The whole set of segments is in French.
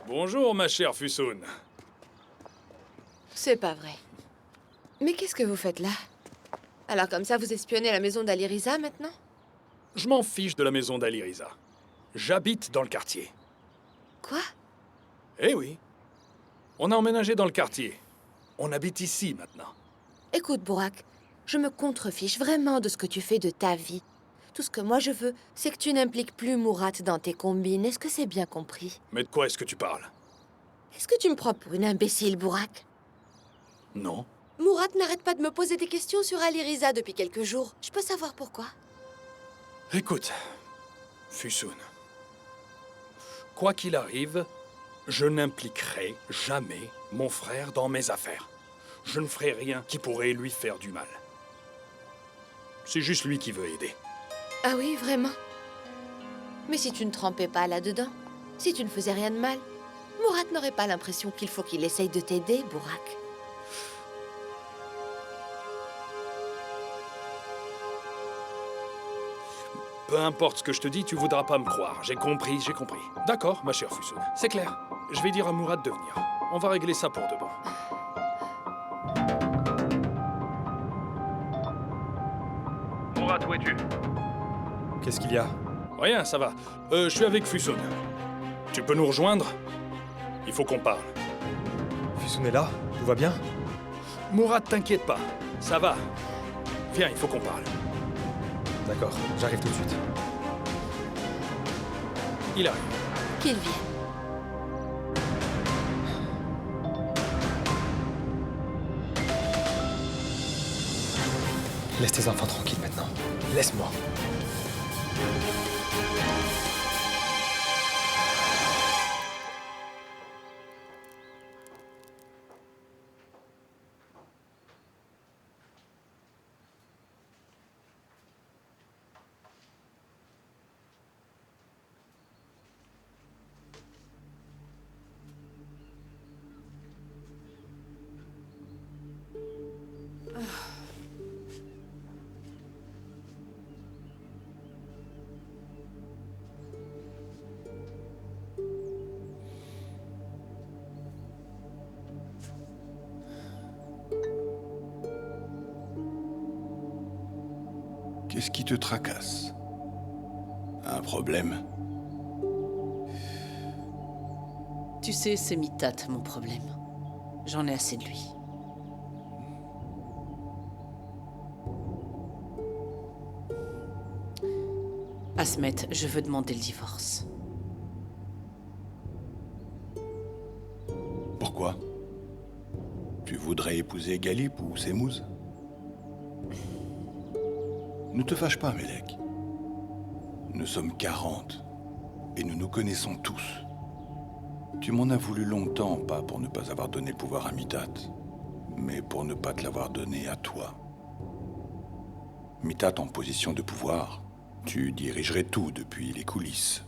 Bonjour, ma chère Fusoun. C'est pas vrai. Mais qu'est-ce que vous faites là? Alors comme ça, vous espionnez la maison d'Aliriza maintenant? Je m'en fiche de la maison d'Aliriza. J'habite dans le quartier. Quoi? Eh oui. On a emménagé dans le quartier. On habite ici maintenant. Écoute, Bourak, je me contrefiche vraiment de ce que tu fais de ta vie. Tout ce que moi je veux, c'est que tu n'impliques plus Mourat dans tes combines. Est-ce que c'est bien compris? Mais de quoi est-ce que tu parles? Est-ce que tu me prends pour une imbécile, Bourak? Non. Mourat n'arrête pas de me poser des questions sur Aliriza depuis quelques jours. Je peux savoir pourquoi? Écoute, Fusoun. Quoi qu'il arrive, je n'impliquerai jamais mon frère dans mes affaires. Je ne ferai rien qui pourrait lui faire du mal. C'est juste lui qui veut aider. Ah oui, vraiment? Mais si tu ne trempais pas là-dedans, si tu ne faisais rien de mal, Mourat n'aurait pas l'impression qu'il faut qu'il essaye de t'aider, Bourak. Peu importe ce que je te dis, tu voudras pas me croire. J'ai compris, j'ai compris. D'accord, ma chère Fusoun. C'est clair. Je vais dire à Mourad de venir. On va régler ça pour de bon. Mourad, où es-tu? Qu'est-ce qu'il y a? Rien, ça va. Je suis avec Fusoun. Tu peux nous rejoindre? Il faut qu'on parle. Fusoun est là? Tout va bien? Mourad, t'inquiète pas. Ça va. Viens, il faut qu'on parle. D'accord, j'arrive tout de suite. Il arrive. Qu'il vienne. Laisse tes enfants tranquilles maintenant. Laisse-moi. Qu'est-ce qui te tracasse? Un problème? Tu sais, c'est Mitat, mon problème. J'en ai assez de lui. Asmet, je veux demander le divorce. Pourquoi? Tu voudrais épouser Galip ou Semouz? Ne te fâche pas, Melek. Nous sommes 40 et nous nous connaissons tous. Tu m'en as voulu longtemps, pas pour ne pas avoir donné le pouvoir à Mitat, mais pour ne pas te l'avoir donné à toi. Mitat en position de pouvoir, tu dirigerais tout depuis les coulisses.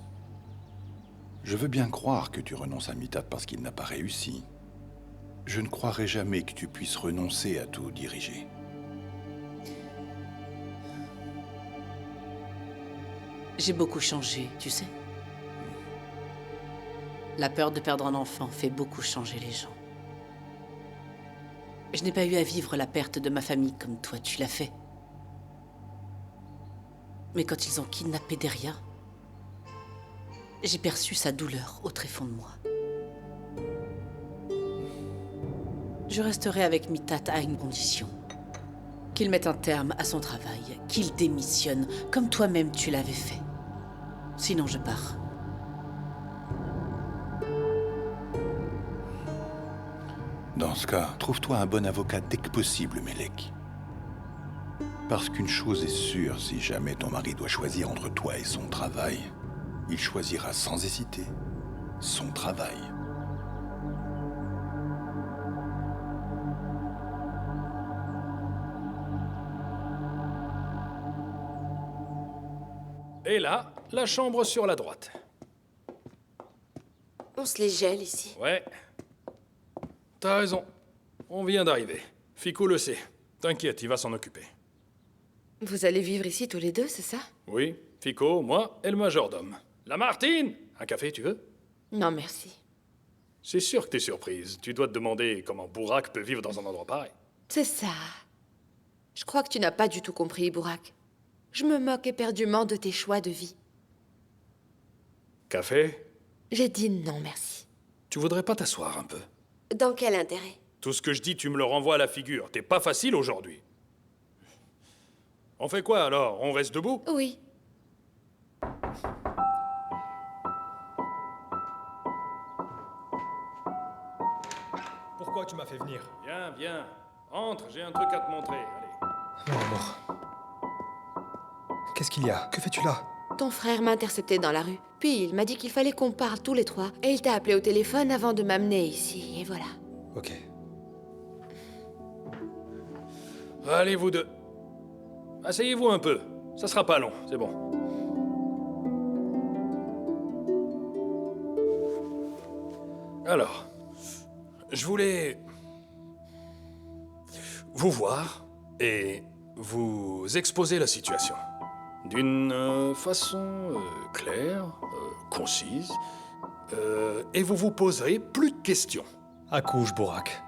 Je veux bien croire que tu renonces à Mitat parce qu'il n'a pas réussi. Je ne croirais jamais que tu puisses renoncer à tout diriger. J'ai beaucoup changé, tu sais. La peur de perdre un enfant fait beaucoup changer les gens. Je n'ai pas eu à vivre la perte de ma famille comme toi, tu l'as fait. Mais quand ils ont kidnappé Deria, j'ai perçu sa douleur au tréfonds de moi. Je resterai avec Mitat à une condition. Qu'il mette un terme à son travail, qu'il démissionne, comme toi-même tu l'avais fait. Sinon, je pars. Dans ce cas, trouve-toi un bon avocat dès que possible, Melek. Parce qu'une chose est sûre, si jamais ton mari doit choisir entre toi et son travail, il choisira sans hésiter son travail. Et là, la chambre sur la droite. On se les gèle ici. Ouais. T'as raison. On vient d'arriver. Fico le sait. T'inquiète, il va s'en occuper. Vous allez vivre ici tous les deux, c'est ça? Oui, Fico, moi et le majordome. La Martine! Un café, tu veux? Non, merci. C'est sûr que t'es surprise. Tu dois te demander comment Bourak peut vivre dans un endroit pareil. C'est ça. Je crois que tu n'as pas du tout compris, Bourak. Je me moque éperdument de tes choix de vie. Café? J'ai dit non, merci. Tu voudrais pas t'asseoir un peu? Dans quel intérêt? Tout ce que je dis, tu me le renvoies à la figure. T'es pas facile aujourd'hui. On fait quoi alors? On reste debout? Oui. Pourquoi tu m'as fait venir? Viens, viens. Entre, j'ai un truc à te montrer. Allez. Mon amour. Qu'est-ce qu'il y a? Que fais-tu là? Ton frère m'a intercepté dans la rue. Puis il m'a dit qu'il fallait qu'on parle tous les trois. Et il t'a appelé au téléphone avant de m'amener ici. Et voilà. Ok. Allez, vous deux. Asseyez-vous un peu. Ça sera pas long, c'est bon. Alors, je voulais vous voir et vous exposer la situation. D'une façon claire, concise, et vous vous poserez plus de questions. Accouche, Bourak.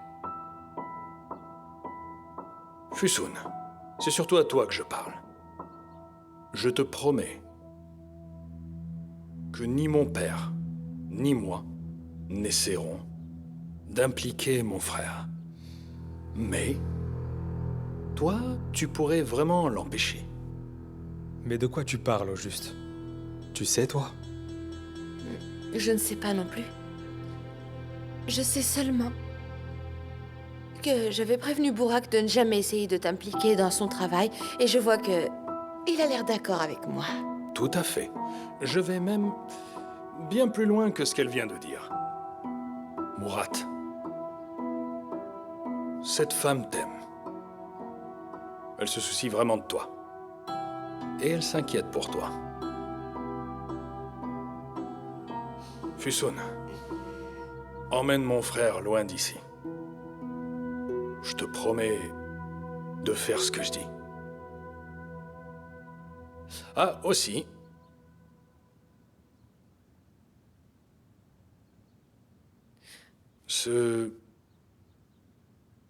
Fusoun, c'est surtout à toi que je parle. Je te promets que ni mon père, ni moi n'essaierons d'impliquer mon frère. Mais toi, tu pourrais vraiment l'empêcher. Mais de quoi tu parles, au juste? Tu sais, toi? Je ne sais pas non plus. Je sais seulement que j'avais prévenu Bourak de ne jamais essayer de t'impliquer dans son travail, et je vois que il a l'air d'accord avec moi. Tout à fait. Je vais même bien plus loin que ce qu'elle vient de dire. Mourat, cette femme t'aime. Elle se soucie vraiment de toi. Et elle s'inquiète pour toi. Fusoun, emmène mon frère loin d'ici. Je te promets de faire ce que je dis. Ah, aussi. Ce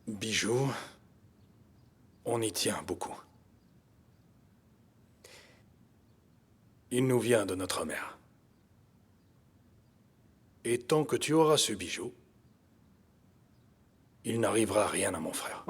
bijou, on y tient beaucoup. Il nous vient de notre mère. Et tant que tu auras ce bijou, il n'arrivera rien à mon frère.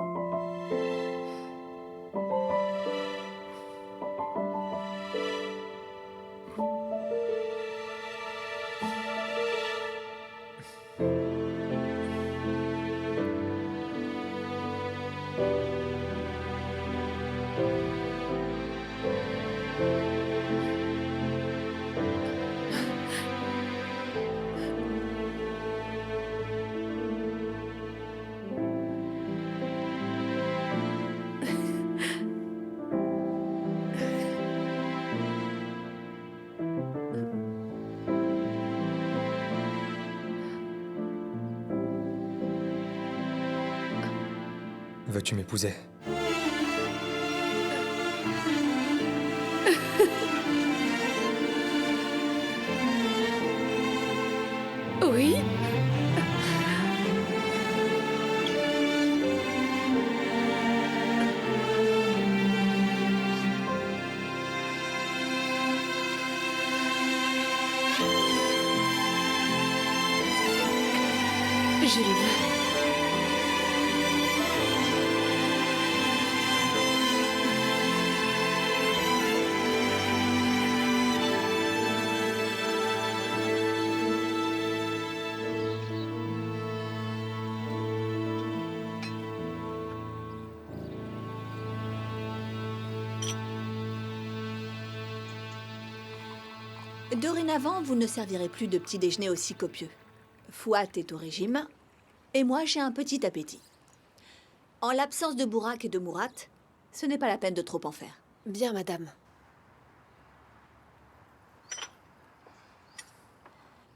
Veux-tu m'épouser? Oui? Je le veux. Dorénavant, vous ne servirez plus de petit déjeuner aussi copieux. Fouat est au régime, et moi j'ai un petit appétit. En l'absence de Bourak et de Mourat, ce n'est pas la peine de trop en faire. Bien, madame.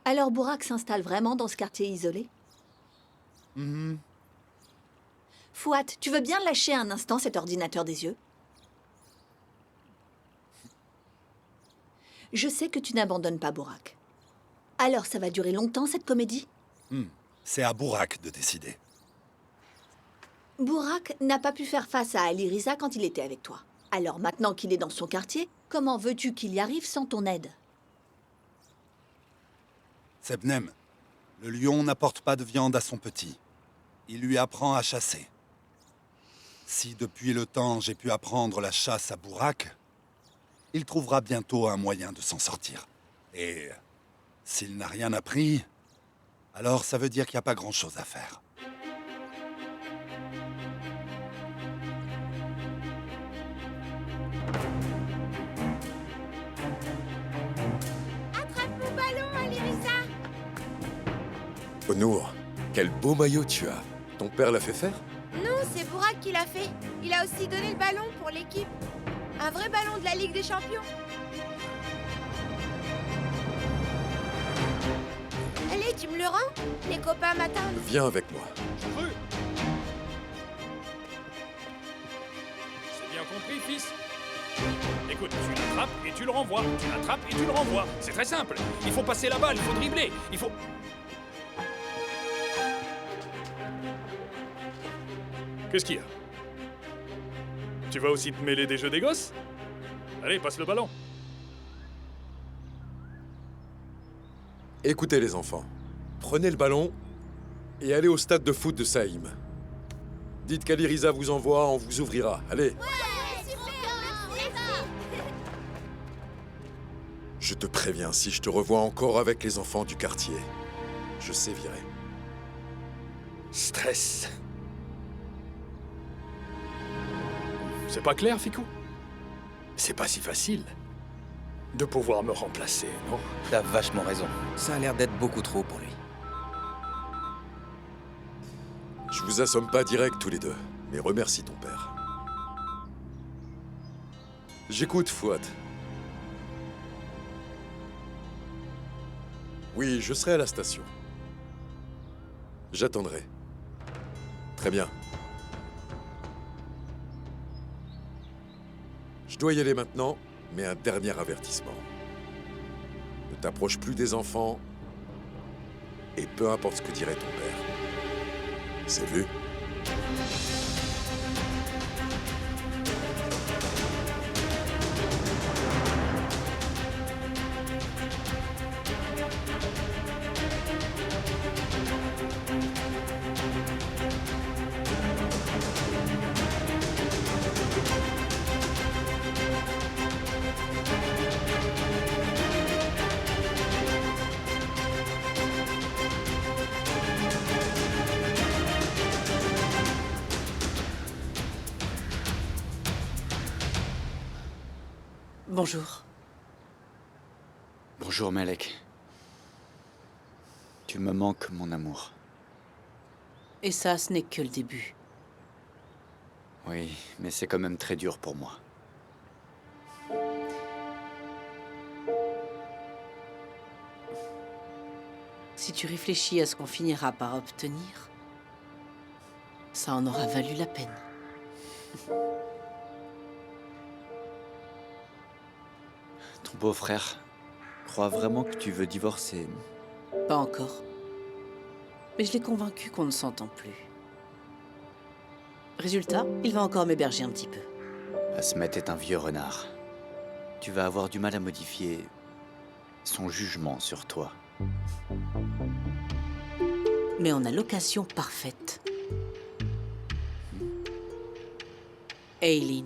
Alors Bourak s'installe vraiment dans ce quartier isolé? Fouat, tu veux bien lâcher un instant cet ordinateur des yeux? Je sais que tu n'abandonnes pas Bourak. Alors ça va durer longtemps cette comédie? C'est à Bourak de décider. Bourak n'a pas pu faire face à Ali Riza quand il était avec toi. Alors maintenant qu'il est dans son quartier, comment veux-tu qu'il y arrive sans ton aide? Sebnem, le lion n'apporte pas de viande à son petit. Il lui apprend à chasser. Si depuis le temps j'ai pu apprendre la chasse à Bourak, il trouvera bientôt un moyen de s'en sortir. Et s'il n'a rien appris, alors ça veut dire qu'il n'y a pas grand-chose à faire. Onour, quel beau maillot tu as. Ton père l'a fait faire? Non, c'est Bourak qui l'a fait. Il a aussi donné le ballon pour l'équipe. Un vrai ballon de la Ligue des Champions. Allez, tu me le rends? Les copains m'attendent. Viens avec moi. Cru. C'est bien compris, fils. Écoute, tu l'attrapes et tu le renvoies. Tu l'attrapes et tu le renvoies. C'est très simple. Il faut passer la balle, il faut dribbler, il faut... Qu'est-ce qu'il y a? Tu vas aussi te mêler des jeux des gosses? Allez, passe le ballon. Écoutez les enfants, prenez le ballon et allez au stade de foot de Saïm. Dites qu'Ali Riza vous envoie, on vous ouvrira. Allez. Je te préviens, si je te revois encore avec les enfants du quartier, je sévirai. Stress. C'est pas clair, Ficou? C'est pas si facile de pouvoir me remplacer, non? T'as vachement raison. Ça a l'air d'être beaucoup trop pour lui. Je vous assomme pas direct tous les deux, mais remercie ton père. J'écoute, Fouad. Oui, je serai à la station. J'attendrai. Très bien. Je dois y aller maintenant, mais un dernier avertissement. Ne t'approche plus des enfants, et peu importe ce que dirait ton père. C'est vu? Bonjour. Bonjour, Malek. Tu me manques, mon amour. Et ça, ce n'est que le début. Oui, mais c'est quand même très dur pour moi. Si tu réfléchis à ce qu'on finira par obtenir, ça en aura valu la peine. Ton beau-frère croit vraiment que tu veux divorcer? Pas encore. Mais je l'ai convaincu qu'on ne s'entend plus. Résultat, il va encore m'héberger un petit peu. Asmet est un vieux renard. Tu vas avoir du mal à modifier son jugement sur toi. Mais on a l'occasion parfaite. Aileen.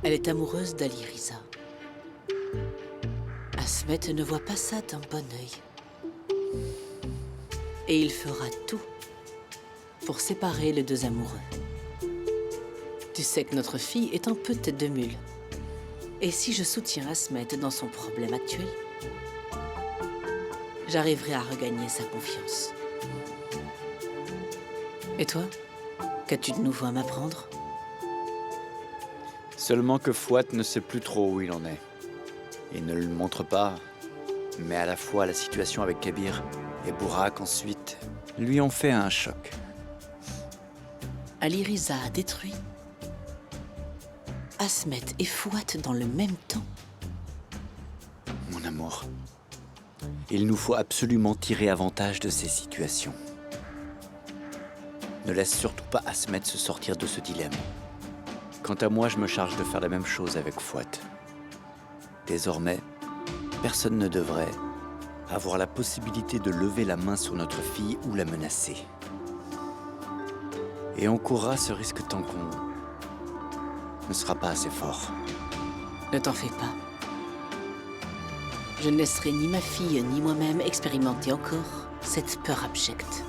Elle est amoureuse d'Ali Riza. Asmet ne voit pas ça d'un bon œil. Et il fera tout pour séparer les deux amoureux. Tu sais que notre fille est un peu tête de mule. Et si je soutiens Asmet dans son problème actuel, j'arriverai à regagner sa confiance. Et toi, qu'as-tu de nouveau à m'apprendre? Seulement que Fouad ne sait plus trop où il en est. Il ne le montre pas, mais à la fois la situation avec Kabir et Bourak ensuite lui ont fait un choc. Ali Riza a détruit Asmet et Fouad dans le même temps. Mon amour, Il nous faut absolument tirer avantage de ces situations. Ne laisse surtout pas Asmet se sortir de ce dilemme. Quant à moi, je me charge de faire la même chose avec Fouad. Désormais, personne ne devrait avoir la possibilité de lever la main sur notre fille ou la menacer. Et on courra ce risque tant qu'on ne sera pas assez fort. Ne t'en fais pas. Je ne laisserai ni ma fille ni moi-même expérimenter encore cette peur abjecte.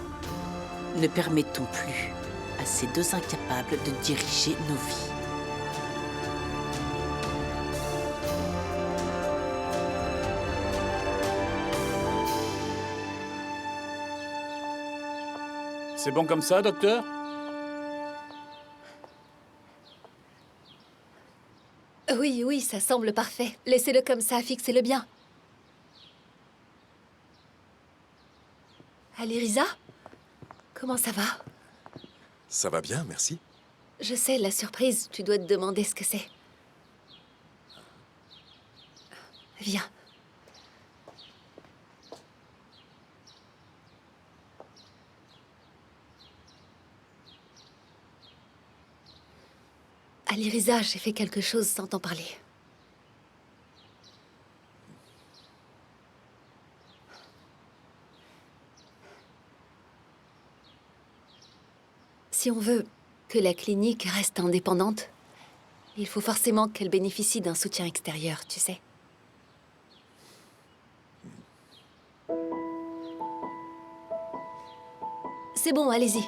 Ne permettons plus à ces deux incapables de diriger nos vies. C'est bon comme ça, docteur? Oui, oui, ça semble parfait. Laissez-le comme ça, fixez-le bien. Allez, Risa? Comment ça va? Ça va bien, merci. Je sais, la surprise, tu dois te demander ce que c'est. Viens. Allez, Risa, j'ai fait quelque chose sans t'en parler. Si on veut que la clinique reste indépendante, il faut forcément qu'elle bénéficie d'un soutien extérieur, tu sais. C'est bon, allez-y.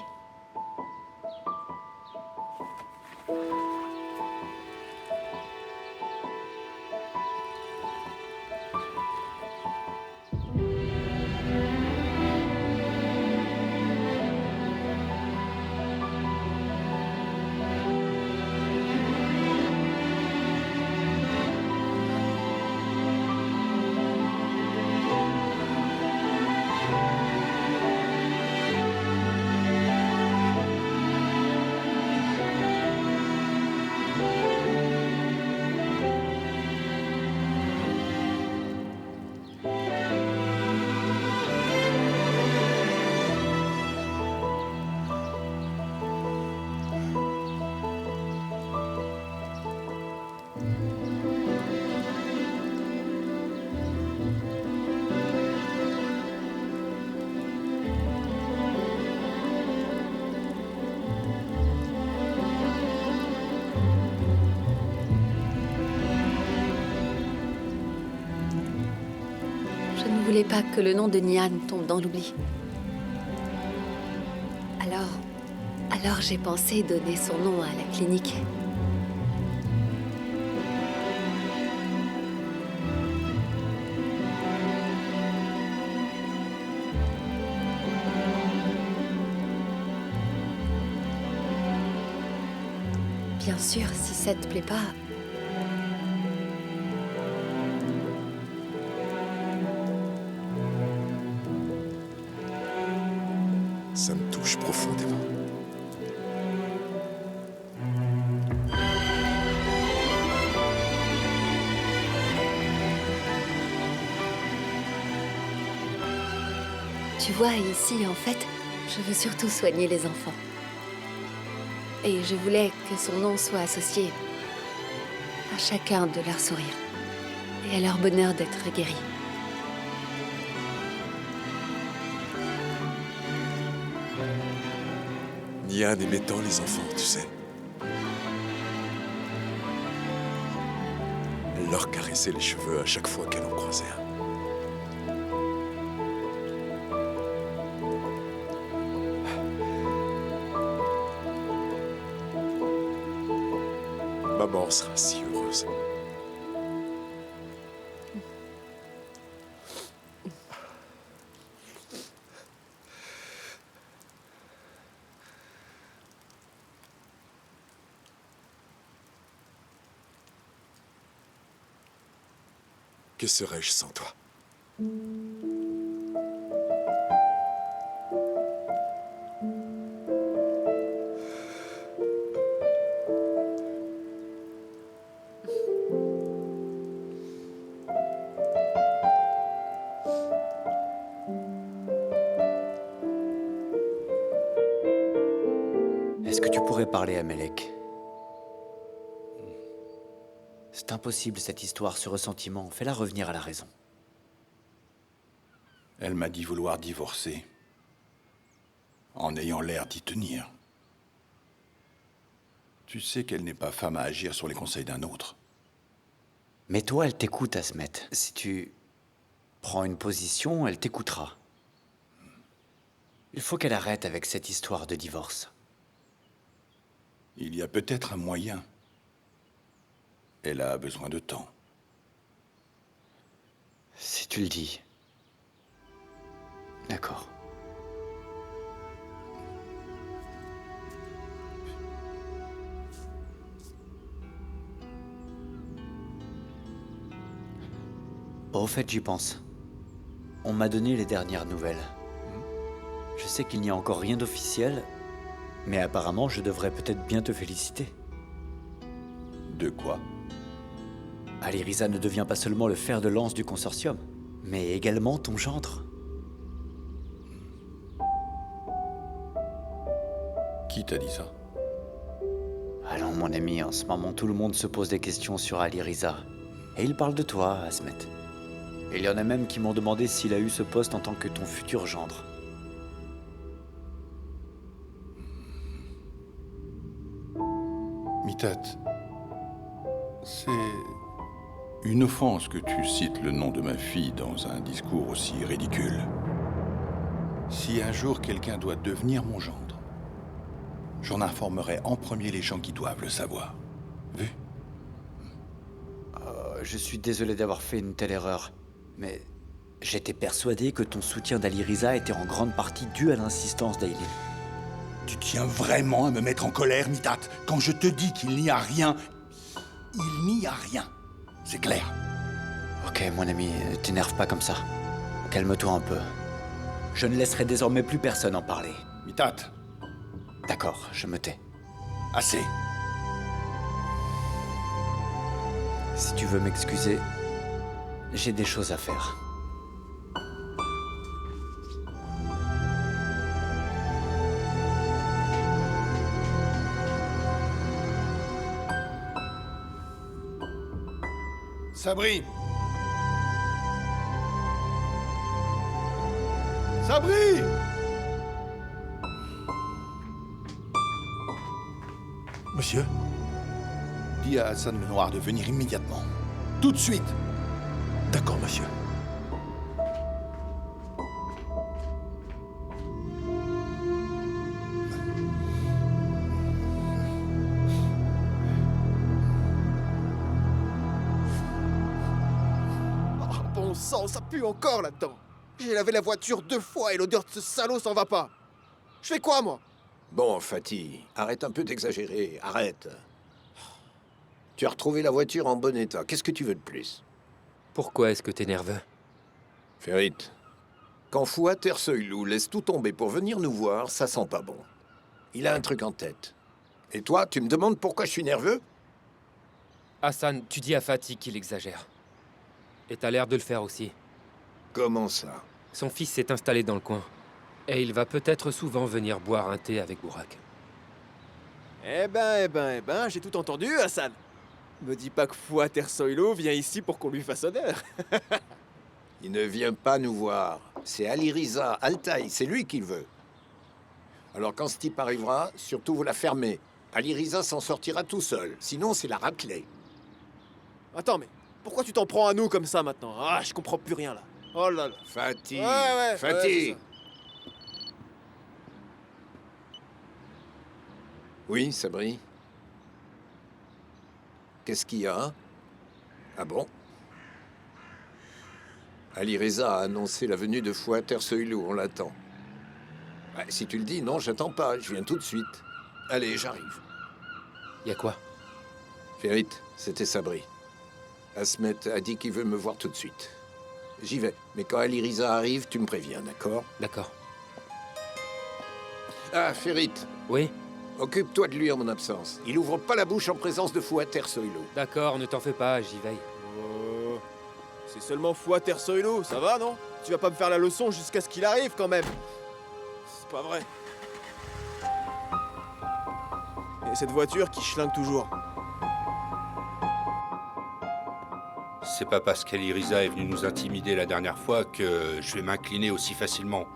Je ne voulais pas que le nom de Nian tombe dans l'oubli. Alors j'ai pensé donner son nom à la clinique. Bien sûr, si ça te plaît pas... Ça me touche profondément. Tu vois, ici, en fait, je veux surtout soigner les enfants. Et je voulais que son nom soit associé à chacun de leurs sourires et à leur bonheur d'être guéris. Nian aimait tant les enfants, tu sais. Elle leur caressait les cheveux à chaque fois qu'elle en croisait un. Maman sera si heureuse. Que serais-je sans toi? Est-ce que tu pourrais parler à Melek? C'est impossible cette histoire, ce ressentiment. Fais-la revenir à la raison. Elle m'a dit vouloir divorcer, en ayant l'air d'y tenir. Tu sais qu'elle n'est pas femme à agir sur les conseils d'un autre. Mais toi, elle t'écoute, Asmet. Si tu prends une position, elle t'écoutera. Il faut qu'elle arrête avec cette histoire de divorce. Il y a peut-être un moyen. Elle a besoin de temps. Si tu le dis. D'accord. Au fait, j'y pense. On m'a donné les dernières nouvelles. Je sais qu'il n'y a encore rien d'officiel, mais apparemment, je devrais peut-être bien te féliciter. De quoi? Aliriza ne devient pas seulement le fer de lance du consortium, mais également ton gendre. Qui t'a dit ça? Allons, mon ami, en ce moment, tout le monde se pose des questions sur Aliriza. Et il parle de toi, Asmet. Et il y en a même qui m'ont demandé s'il a eu ce poste en tant que ton futur gendre. Mitat, c'est une offense que tu cites le nom de ma fille dans un discours aussi ridicule. Si un jour quelqu'un doit devenir mon gendre, j'en informerai en premier les gens qui doivent le savoir. Vu? Je suis désolé d'avoir fait une telle erreur, mais j'étais persuadé que ton soutien d'Aliriza était en grande partie dû à l'insistance d'Aileen. Tu tiens vraiment à me mettre en colère, Mitat, quand je te dis qu'il n'y a rien. Il n'y a rien. C'est clair. Ok, mon ami, t'énerve pas comme ça. Calme-toi un peu. Je ne laisserai désormais plus personne en parler. Mitat, D'accord, je me tais. assez. Si tu veux m'excuser, j'ai des choses à faire. Sabri! Sabri! Monsieur? Dis à Hassan le Noir de venir immédiatement. Tout de suite. D'accord, monsieur. Oh, bon sang, ça pue encore là-dedans. J'ai lavé la voiture 2 fois et l'odeur de ce salaud s'en va pas. Je fais quoi, moi? Bon, Fatih, arrête un peu d'exagérer, arrête. Tu as retrouvé la voiture en bon état. Qu'est-ce que tu veux de plus? Pourquoi est-ce que t'es nerveux? Ferit, quand Fouad Tersoylou laisse tout tomber pour venir nous voir, ça sent pas bon. Il a un truc en tête. Et toi, tu me demandes pourquoi je suis nerveux? Hassan, tu dis à Fatih qu'il exagère. Et t'as l'air de le faire aussi. Comment ça? Son fils s'est installé dans le coin. Et il va peut-être souvent venir boire un thé avec Bourak. Eh ben, j'ai tout entendu, Hassan. Me dis pas que Fouad Tersoylou vient ici pour qu'on lui fasse honneur. Il ne vient pas nous voir. C'est Aliriza, Altaï, c'est lui qui le veut. Alors quand ce type arrivera, surtout vous la fermez. Aliriza s'en sortira tout seul, sinon c'est la raclée. Attends, mais pourquoi tu t'en prends à nous comme ça maintenant? Ah, je comprends plus rien là. Oh là là. Fatih, Ouais, Fatih. c'est ça. Oui, Sabri. Qu'est-ce qu'il y a? Ah bon? Aliriza a annoncé la venue de Fouad Tersoylou, on l'attend. Ouais, si tu le dis, non, j'attends pas, je viens tout de suite. Allez, j'arrive. Y a quoi? Ferit, c'était Sabri. Asmet a dit qu'il veut me voir tout de suite. J'y vais, mais quand Aliriza arrive, tu me préviens, d'accord? D'accord. Ah, Ferit, Oui? occupe-toi de lui en mon absence. Il ouvre pas la bouche en présence de Fouad Tersoylou. D'accord, ne t'en fais pas, j'y veille. Oh, c'est seulement Fouad Tersoylou, ça va, non? Tu vas pas me faire la leçon jusqu'à ce qu'il arrive, quand même. C'est pas vrai. Et cette voiture qui schlingue toujours. C'est pas parce qu'Aliriza est venue nous intimider la dernière fois que je vais m'incliner aussi facilement.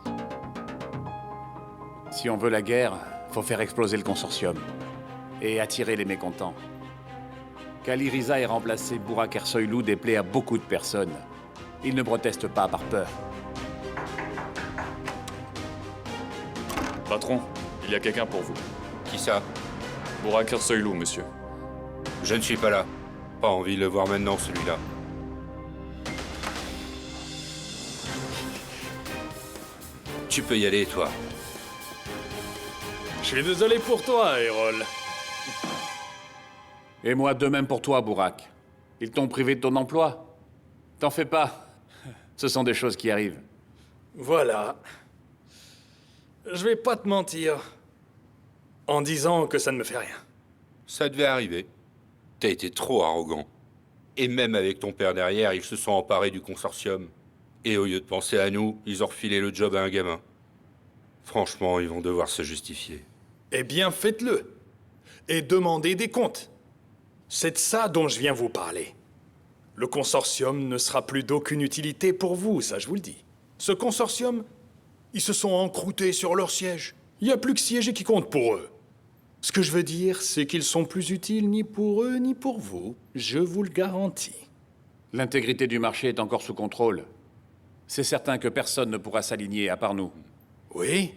Si on veut la guerre, faut faire exploser le consortium. Et attirer les mécontents. Qu'Aliriza ait remplacé Burak Ersoylu déplaît à beaucoup de personnes. Ils ne protestent pas par peur. Patron, il y a quelqu'un pour vous. Qui ça? Burak Ersoylu, monsieur. Je ne suis pas là. Pas envie de le voir maintenant, celui-là. Tu peux y aller, toi. Je suis désolé pour toi, Errol. Et moi, de même pour toi, Burak. Ils t'ont privé de ton emploi. T'en fais pas. Ce sont des choses qui arrivent. Voilà. Je vais pas te mentir en disant que ça ne me fait rien. Ça devait arriver. T'as été trop arrogant. Et même avec ton père derrière, ils se sont emparés du consortium. Et au lieu de penser à nous, ils ont refilé le job à un gamin. Franchement, ils vont devoir se justifier. Eh bien, faites-le. Et demandez des comptes. C'est de ça dont je viens vous parler. Le consortium ne sera plus d'aucune utilité pour vous, ça je vous le dis. Ce consortium, ils se sont encroutés sur leur siège. Il n'y a plus que siéger qui compte pour eux. Ce que je veux dire, c'est qu'ils sont plus utiles ni pour eux ni pour vous. Je vous le garantis. L'intégrité du marché est encore sous contrôle. C'est certain que personne ne pourra s'aligner à part nous. Oui.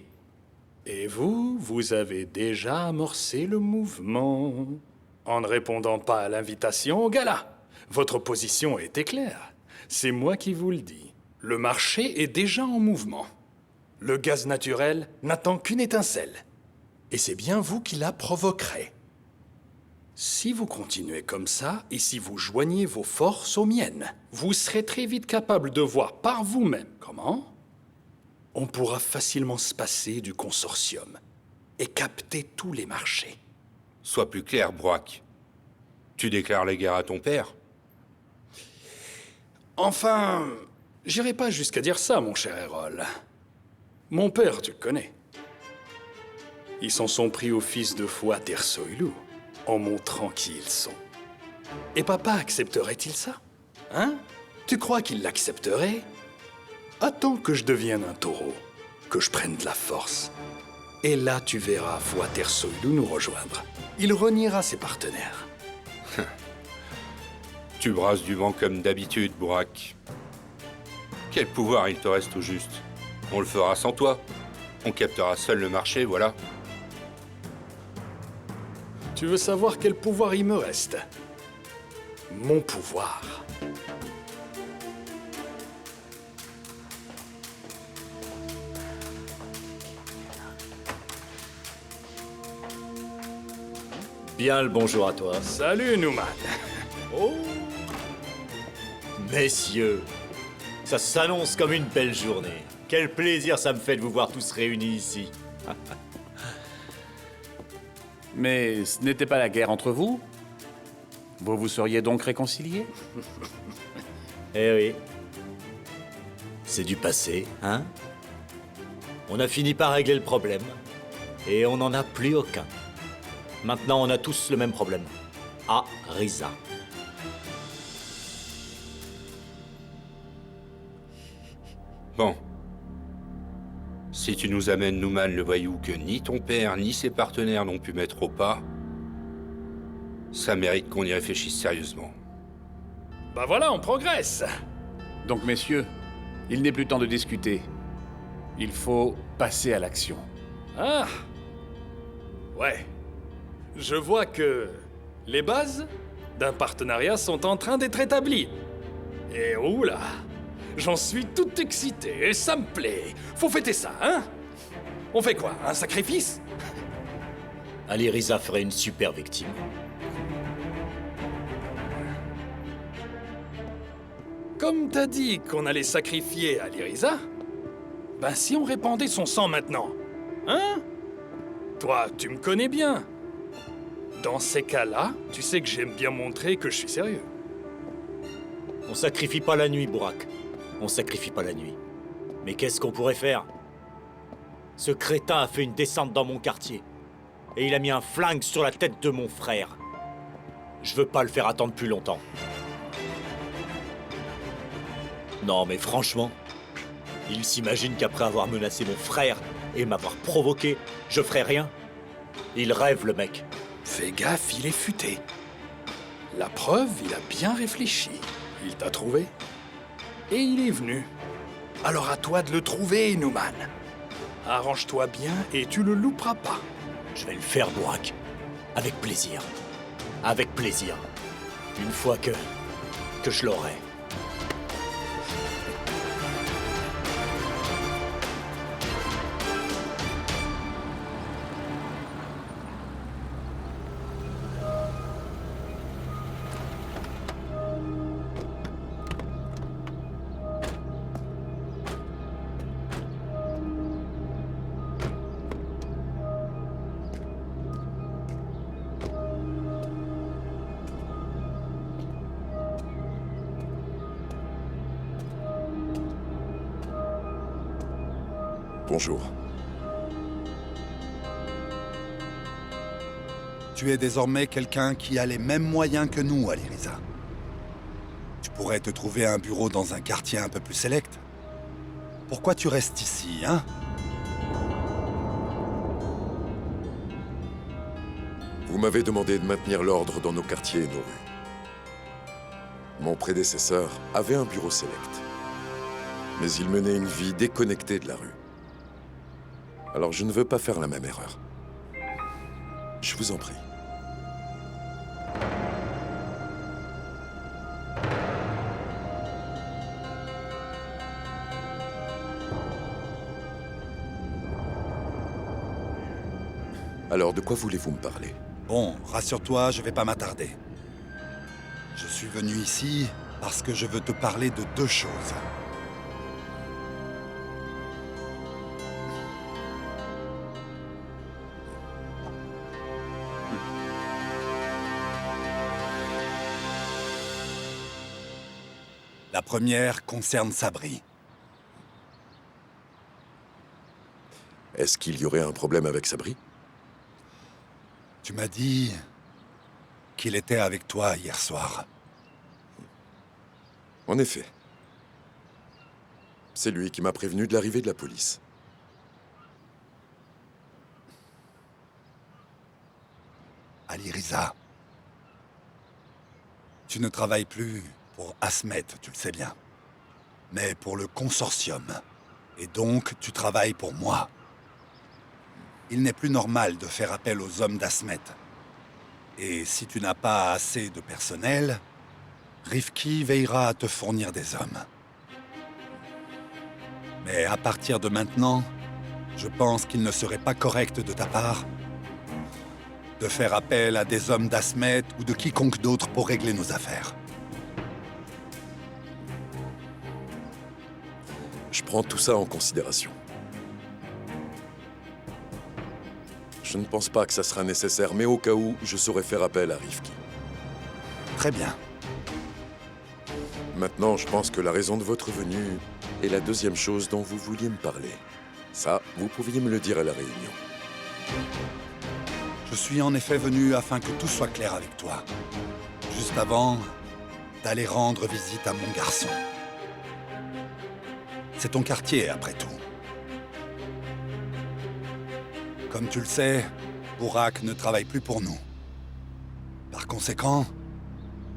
Et vous, vous avez déjà amorcé le mouvement. En ne répondant pas à l'invitation au gala. Votre position était claire. C'est moi qui vous le dis. Le marché est déjà en mouvement. Le gaz naturel n'attend qu'une étincelle. Et c'est bien vous qui la provoquerez. Si vous continuez comme ça, et si vous joignez vos forces aux miennes, vous serez très vite capable de voir par vous-même comment on pourra facilement se passer du consortium et capter tous les marchés. Sois plus clair, Burak. Tu déclares la guerre à ton père? Enfin, j'irai pas jusqu'à dire ça, mon cher Errol. Mon père, tu le connais. Ils s'en sont pris au fils de Fouad Ersoylu en montrant qui ils sont. Et papa accepterait-il ça? Hein? Tu crois qu'il l'accepterait? Attends que je devienne un taureau, que je prenne de la force. Et là, tu verras Fouad Ersoylu nous rejoindre. Il reniera ses partenaires. Tu brasses du vent comme d'habitude, Burak. Quel pouvoir il te reste au juste? On le fera sans toi. On captera seul le marché, voilà. Tu veux savoir quel pouvoir il me reste? Mon pouvoir. Bien le bonjour à toi. Salut, Nouman. Oh! Messieurs, ça s'annonce comme une belle journée. Quel plaisir ça me fait de vous voir tous réunis ici. Mais ce n'était pas la guerre entre vous? Vous vous seriez donc réconciliés? Eh oui. C'est du passé, hein? On a fini par régler le problème. Et on n'en a plus aucun. Maintenant, on a tous le même problème. Aliriza. Bon. Si tu nous amènes Nouman le voyou que ni ton père ni ses partenaires n'ont pu mettre au pas, ça mérite qu'on y réfléchisse sérieusement. Bah voilà, on progresse. Donc, messieurs, il n'est plus temps de discuter. Il faut passer à l'action. Ah. Ouais. Je vois que les bases d'un partenariat sont en train d'être établies. Et oula, j'en suis tout excité et ça me plaît. Faut fêter ça, hein? On fait quoi? Un sacrifice? Aliriza ferait une super victime. Comme t'as dit qu'on allait sacrifier Aliriza, ben si on répandait son sang maintenant, hein? Toi, tu me connais bien. Dans ces cas-là, tu sais que j'aime bien montrer que je suis sérieux. On sacrifie pas la nuit, Burak. On sacrifie pas la nuit. Mais qu'est-ce qu'on pourrait faire? Ce crétin a fait une descente dans mon quartier. et il a mis un flingue sur la tête de mon frère. Je veux pas le faire attendre plus longtemps. Non, mais franchement, il s'imagine qu'après avoir menacé mon frère et m'avoir provoqué, je ferai rien. Il rêve, le mec. Fais gaffe, il est futé. La preuve, il a bien réfléchi. Il t'a trouvé. Et il est venu. Alors à toi de le trouver, Numan. Arrange-toi bien et tu le louperas pas. Je vais le faire, Burak. Avec plaisir. Avec plaisir. Une fois que je l'aurai. Bonjour. Tu es désormais quelqu'un qui a les mêmes moyens que nous, Aliriza. Tu pourrais te trouver un bureau dans un quartier un peu plus sélect. Pourquoi tu restes ici, hein? Vous m'avez demandé de maintenir l'ordre dans nos quartiers et nos rues. Mon prédécesseur avait un bureau sélect. Mais il menait une vie déconnectée de la rue. Alors je ne veux pas faire la même erreur. Je vous en prie. Alors, de quoi voulez-vous me parler? Bon, rassure-toi, je vais pas m'attarder. Je suis venu ici parce que je veux te parler de deux choses. La première concerne Sabri. Est-ce qu'il y aurait un problème avec Sabri? Tu m'as dit qu'il était avec toi hier soir. En effet. C'est lui qui m'a prévenu de l'arrivée de la police. Aliriza, tu ne travailles plus pour Asmet, tu le sais bien, mais pour le consortium. Et donc, tu travailles pour moi. Il n'est plus normal de faire appel aux hommes d'Asmet. Et si tu n'as pas assez de personnel, Rifki veillera à te fournir des hommes. Mais à partir de maintenant, je pense qu'il ne serait pas correct de ta part de faire appel à des hommes d'Asmet ou de quiconque d'autre pour régler nos affaires. Je prends tout ça en considération. Je ne pense pas que ça sera nécessaire, mais au cas où, je saurais faire appel à Rifki. Très bien. Maintenant, je pense que la raison de votre venue est la deuxième chose dont vous vouliez me parler. Ça, vous pouviez me le dire à la réunion. Je suis en effet venu afin que tout soit clair avec toi. Juste avant d'aller rendre visite à mon garçon. C'est ton quartier, après tout. Comme tu le sais, Burak ne travaille plus pour nous. Par conséquent,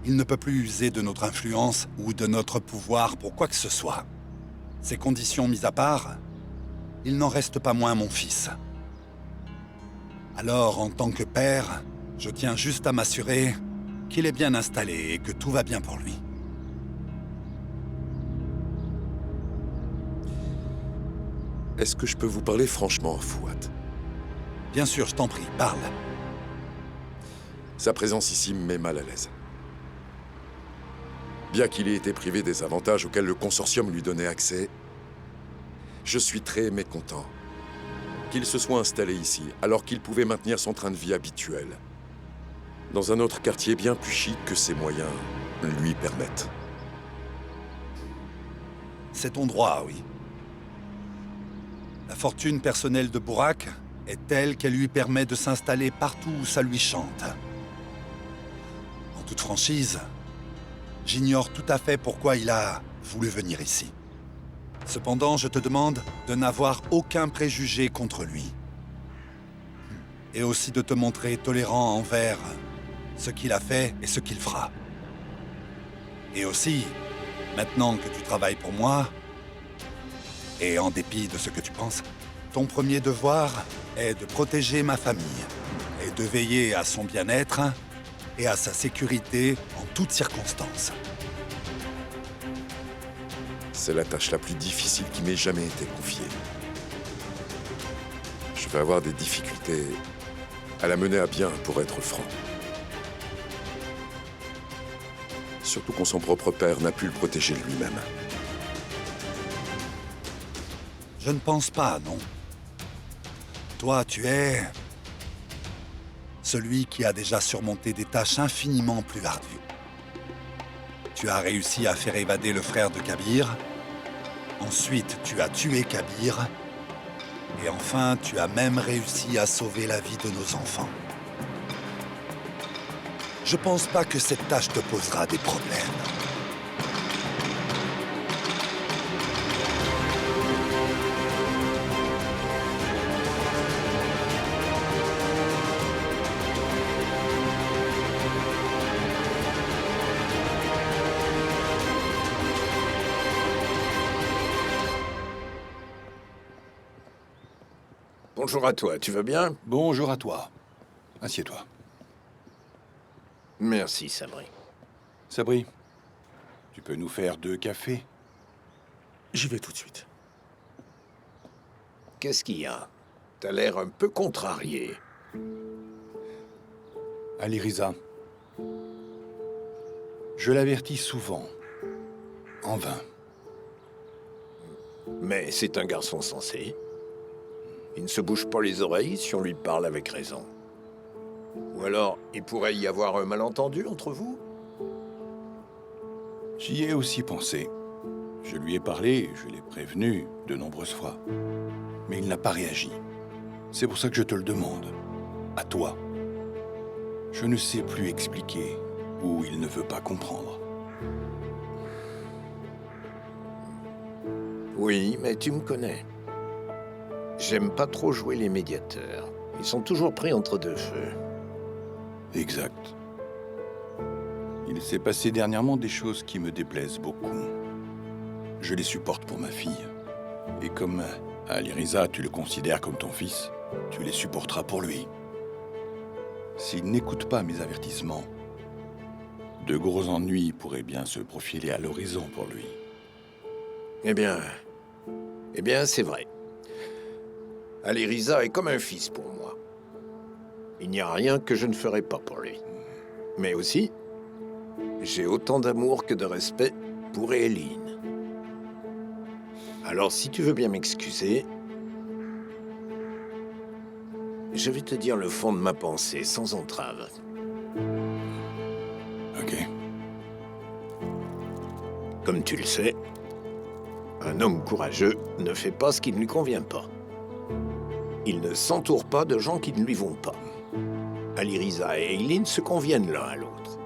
il ne peut plus user de notre influence ou de notre pouvoir pour quoi que ce soit. Ces conditions mises à part, il n'en reste pas moins mon fils. Alors, en tant que père, je tiens juste à m'assurer qu'il est bien installé et que tout va bien pour lui. Est-ce que je peux vous parler franchement, Fouad? Bien sûr, je t'en prie, parle. Sa présence ici me met mal à l'aise. Bien qu'il ait été privé des avantages auxquels le consortium lui donnait accès, je suis très mécontent qu'il se soit installé ici, alors qu'il pouvait maintenir son train de vie habituel, dans un autre quartier bien plus chic que ses moyens lui permettent. C'est ton droit, oui. La fortune personnelle de Burak est telle qu'elle lui permet de s'installer partout où ça lui chante. En toute franchise, j'ignore tout à fait pourquoi il a voulu venir ici. Cependant, je te demande de n'avoir aucun préjugé contre lui. Et aussi de te montrer tolérant envers ce qu'il a fait et ce qu'il fera. Et aussi, maintenant que tu travailles pour moi, et en dépit de ce que tu penses, ton premier devoir est de protéger ma famille et de veiller à son bien-être et à sa sécurité en toutes circonstances. C'est la tâche la plus difficile qui m'ait jamais été confiée. Je vais avoir des difficultés à la mener à bien, pour être franc. Surtout quand son propre père n'a pu le protéger lui-même. Je ne pense pas, non. Toi, tu es celui qui a déjà surmonté des tâches infiniment plus ardues. Tu as réussi à faire évader le frère de Kabir. Ensuite, tu as tué Kabir. Et enfin, tu as même réussi à sauver la vie de nos enfants. Je pense pas que cette tâche te posera des problèmes. Bonjour à toi, tu vas bien? Bonjour à toi. Assieds-toi. Merci, Sabri. Sabri, tu peux nous faire 2 cafés? J'y vais tout de suite. Qu'est-ce qu'il y a? T'as l'air un peu contrarié. Aliriza, je l'avertis souvent, en vain. Mais c'est un garçon sensé. Il ne se bouge pas les oreilles si on lui parle avec raison. Ou alors, il pourrait y avoir un malentendu entre vous? J'y ai aussi pensé. Je lui ai parlé, je l'ai prévenu de nombreuses fois. Mais il n'a pas réagi. C'est pour ça que je te le demande. À toi. Je ne sais plus expliquer ou il ne veut pas comprendre. Oui, mais tu me connais. J'aime pas trop jouer les médiateurs. Ils sont toujours pris entre deux feux. Exact. Il s'est passé dernièrement des choses qui me déplaisent beaucoup. Je les supporte pour ma fille. Et comme Aliriza, tu le considères comme ton fils, tu les supporteras pour lui. S'il n'écoute pas mes avertissements, de gros ennuis pourraient bien se profiler à l'horizon pour lui. Eh bien, c'est vrai. Aliriza est comme un fils pour moi. Il n'y a rien que je ne ferai pas pour lui. Mais aussi, j'ai autant d'amour que de respect pour Eileen. Alors, si tu veux bien m'excuser, je vais te dire le fond de ma pensée, sans entrave. Ok. Comme tu le sais, un homme courageux ne fait pas ce qui ne lui convient pas. Il ne s'entoure pas de gens qui ne lui vont pas. Aliriza et Eileen se conviennent l'un à l'autre.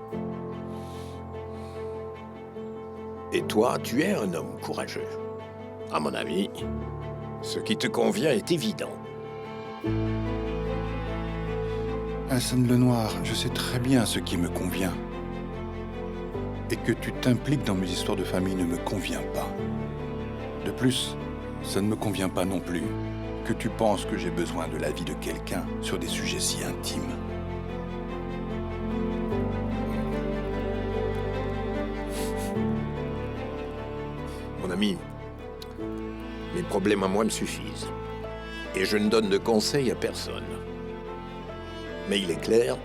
Et toi, tu es un homme courageux. À mon avis, ce qui te convient est évident. Hassan Lenoir, je sais très bien ce qui me convient. Et que tu t'impliques dans mes histoires de famille ne me convient pas. De plus, ça ne me convient pas non plus que tu penses que j'ai besoin de l'avis de quelqu'un sur des sujets si intimes. Mon ami, mes problèmes à moi me suffisent. Et je ne donne de conseils à personne. Mais il est clair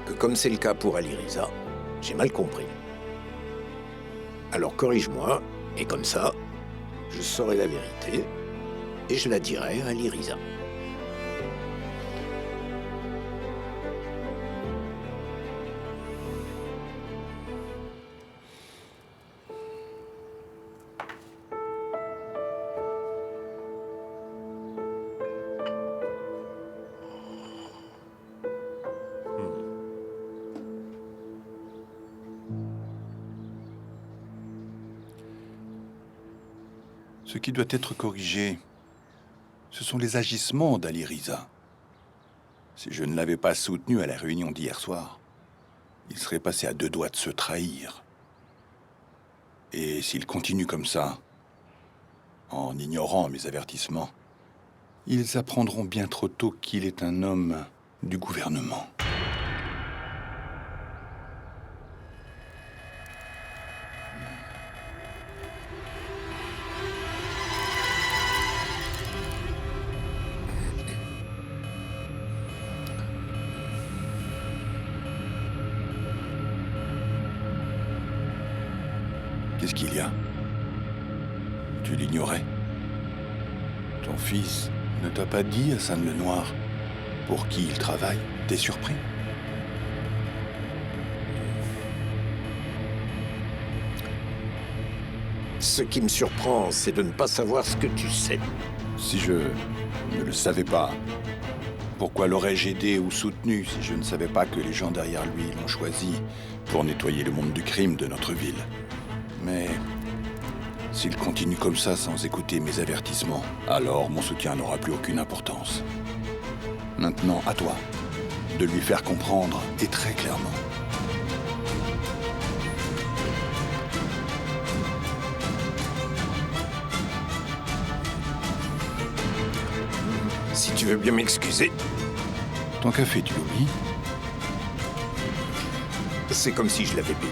que comme c'est le cas pour Aliriza, j'ai mal compris. Alors corrige-moi, et comme ça, je saurai la vérité, et je la dirai à Aliriza. Ce qui doit être corrigé, ce sont les agissements d'Ali Riza. Si je ne l'avais pas soutenu à la réunion d'hier soir, il serait passé à 2 doigts de se trahir. Et s'il continue comme ça, en ignorant mes avertissements, ils apprendront bien trop tôt qu'il est un homme du gouvernement. Qu'est-ce qu'il y a? Tu l'ignorais? Ton fils ne t'a pas dit, Hassan le Noir, pour qui il travaille? T'es surpris? Ce qui me surprend, c'est de ne pas savoir ce que tu sais. Si je ne le savais pas, pourquoi l'aurais-je aidé ou soutenu si je ne savais pas que les gens derrière lui l'ont choisi pour nettoyer le monde du crime de notre ville? Mais s'il continue comme ça sans écouter mes avertissements, alors mon soutien n'aura plus aucune importance. Maintenant, à toi de lui faire comprendre, et très clairement. Si tu veux bien m'excuser. Ton café, tu l'oublies? C'est comme si je l'avais bu.